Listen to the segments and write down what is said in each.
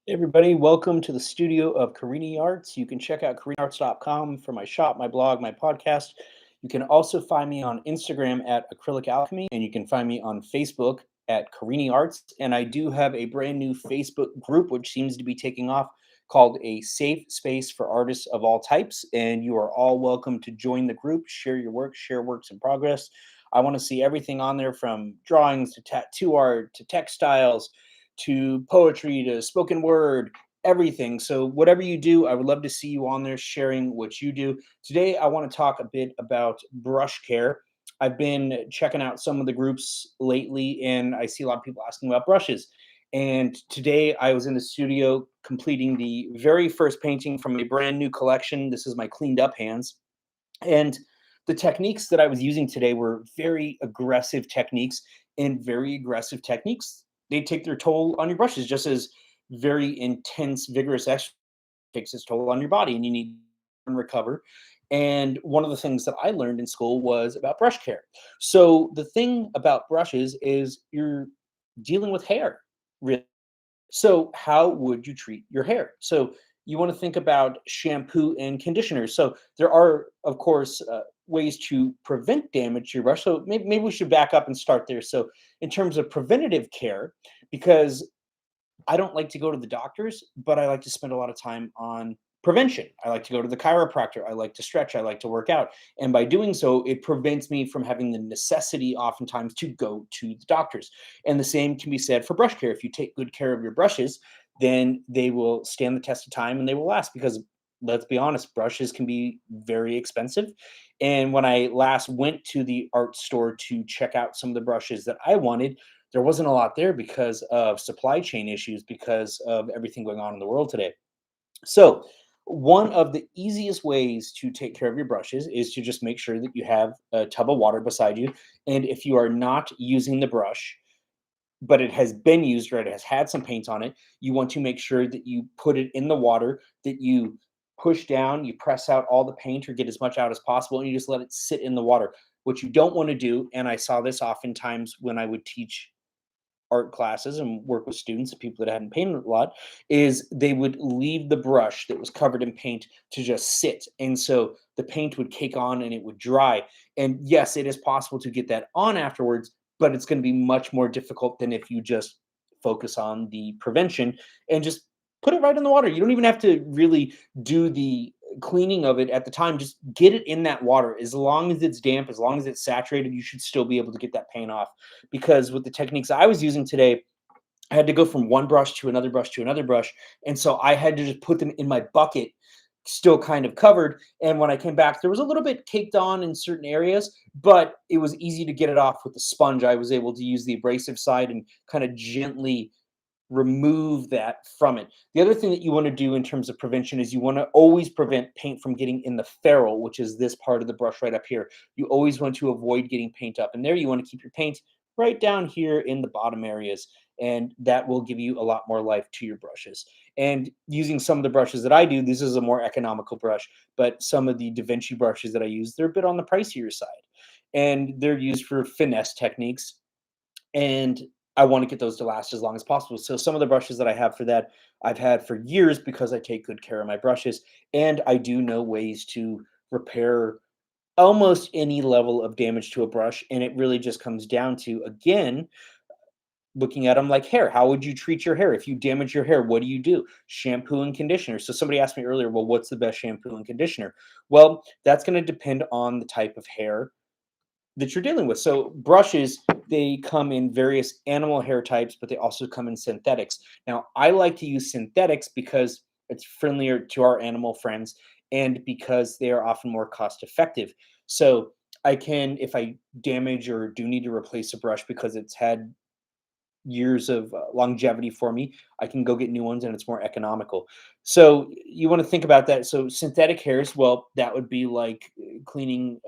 Hey everybody, welcome to the studio of Carini Arts. You can check out CariniArts.com for my shop, my blog, my podcast. You can also find me on Instagram at Acrylic Alchemy, and you can find me on Facebook at Carini Arts. And I do have a brand new Facebook group, which seems to be taking off, called A Safe Space for Artists of All Types. And you are all welcome to join the group, share your work, share works in progress. I want to see everything on there from drawings to tattoo art to textiles to poetry to spoken word, everything. So, whatever you do, I would love to see you on there sharing what you do. Today, I want to talk a bit about brush care. I've been checking out some of the groups lately, and I see a lot of people asking about brushes. And today, I was in the studio completing the very first painting from a brand new collection. This is my cleaned up hands. And the techniques that I was using today were very aggressive techniques, and very aggressive techniques, they take their toll on your brushes just as very intense, vigorous exercise takes its toll on your body, and you need to recover. And one of the things that I learned in school was about brush care. So the thing about brushes is you're dealing with hair, really. So, how would you treat your hair? So, you want to think about shampoo and conditioner. So, there are, of course, ways to prevent damage to your brush. So, maybe we should back up and start there. So, in terms of preventative care, because I don't like to go to the doctors, but I like to spend a lot of time on prevention. I like to go to the chiropractor. I like to stretch. I like to work out. And by doing so, it prevents me from having the necessity oftentimes to go to the doctors. And the same can be said for brush care. If you take good care of your brushes, then they will stand the test of time and they will last because let's be honest, brushes can be very expensive. And when I last went to the art store to check out some of the brushes that I wanted, there wasn't a lot there because of supply chain issues, because of everything going on in the world today. So, one of the easiest ways to take care of your brushes is to just make sure that you have a tub of water beside you. And if you are not using the brush, but it has been used or it has had some paint on it, you want to make sure that you put it in the water, that you push down, you press out all the paint or get as much out as possible, and you just let it sit in the water. What you don't want to do, and I saw this oftentimes when I would teach art classes and work with students and people that hadn't painted a lot, is they would leave the brush that was covered in paint to just sit. And so the paint would cake on and it would dry. And yes, it is possible to get that on afterwards, but it's going to be much more difficult than if you just focus on the prevention and just put it right in the water. You don't even have to really do the cleaning of it at the time. Just get it in that water. As long as it's damp, as long as it's saturated, you should still be able to get that paint off. Because with the techniques I was using today, I had to go from one brush to another brush to another brush. And so I had to just put them in my bucket, still kind of covered. And when I came back, there was a little bit caked on in certain areas, but it was easy to get it off with the sponge. I was able to use the abrasive side and kind of gently remove that from it. The other thing that you want to do in terms of prevention is you want to always prevent paint from getting in the ferrule, which is this part of the brush right up here. You always want to avoid getting paint up in there. You want to keep your paint right down here in the bottom areas, and that will give you a lot more life to your brushes. And using some of the brushes that I do, this is a more economical brush, but some of the Da Vinci brushes that I use, they're a bit on the pricier side. And they're used for finesse techniques, and I want to get those to last as long as possible. So some of the brushes that I have for that, I've had for years because I take good care of my brushes, and I do know ways to repair almost any level of damage to a brush. And it really just comes down to, again, looking at them like hair. How would you treat your hair? If you damage your hair, what do you do? Shampoo and conditioner. So somebody asked me earlier, well, what's the best shampoo and conditioner? Well, that's going to depend on the type of hair that you're dealing with. So brushes, they come in various animal hair types, but they also come in synthetics. Now, I like to use synthetics because it's friendlier to our animal friends and because they are often more cost effective. So I can, if I damage or do need to replace a brush because it's had years of longevity for me, I can go get new ones and it's more economical. So you want to think about that. So synthetic hairs, well, that would be like cleaning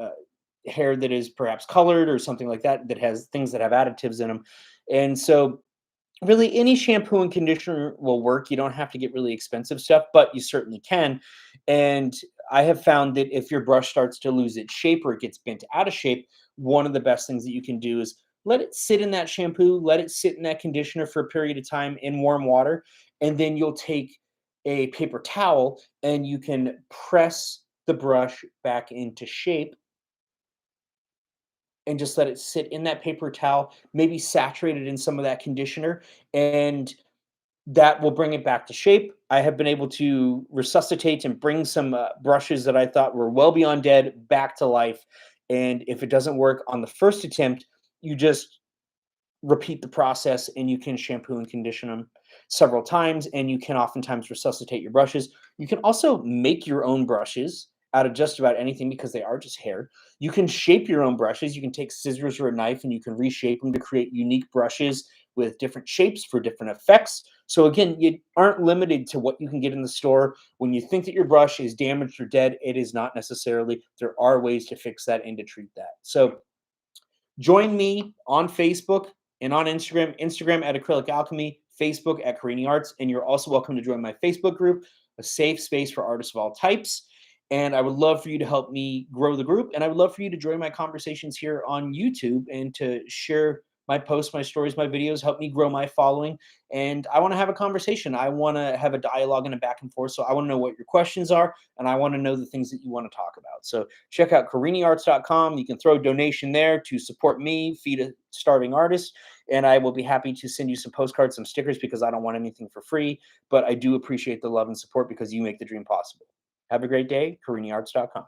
hair that is perhaps colored or something like that, that has things that have additives in them. And so really any shampoo and conditioner will work. You don't have to get really expensive stuff, but you certainly can. And I have found that if your brush starts to lose its shape or it gets bent out of shape, one of the best things that you can do is let it sit in that shampoo, let it sit in that conditioner for a period of time in warm water, and then you'll take a paper towel and you can press the brush back into shape and just let it sit in that paper towel, maybe saturate it in some of that conditioner, and that will bring it back to shape. I have been able to resuscitate and bring some brushes that I thought were well beyond dead back to life. And if it doesn't work on the first attempt, you just repeat the process and you can shampoo and condition them several times, and you can oftentimes resuscitate your brushes. You can also make your own brushes out of just about anything because they are just hair. You can shape your own brushes. You can take scissors or a knife and you can reshape them to create unique brushes with different shapes for different effects. So again, you aren't limited to what you can get in the store. When you think that your brush is damaged or dead, it is not necessarily. There are ways to fix that and to treat that. So join me on Facebook and on Instagram. Instagram at Acrylic Alchemy, Facebook at Carini Arts, and you're also welcome to join my Facebook group, a safe space for artists of all types. And I would love for you to help me grow the group, and I would love for you to join my conversations here on YouTube and to share my posts, my stories, my videos, help me grow my following. And I want to have a conversation. I want to have a dialogue and a back and forth. So I want to know what your questions are, and I want to know the things that you want to talk about. So check out CariniArts.com. You can throw a donation there to support me, feed a starving artist, and I will be happy to send you some postcards, some stickers, because I don't want anything for free, but I do appreciate the love and support because you make the dream possible. Have a great day. CariniArts.com.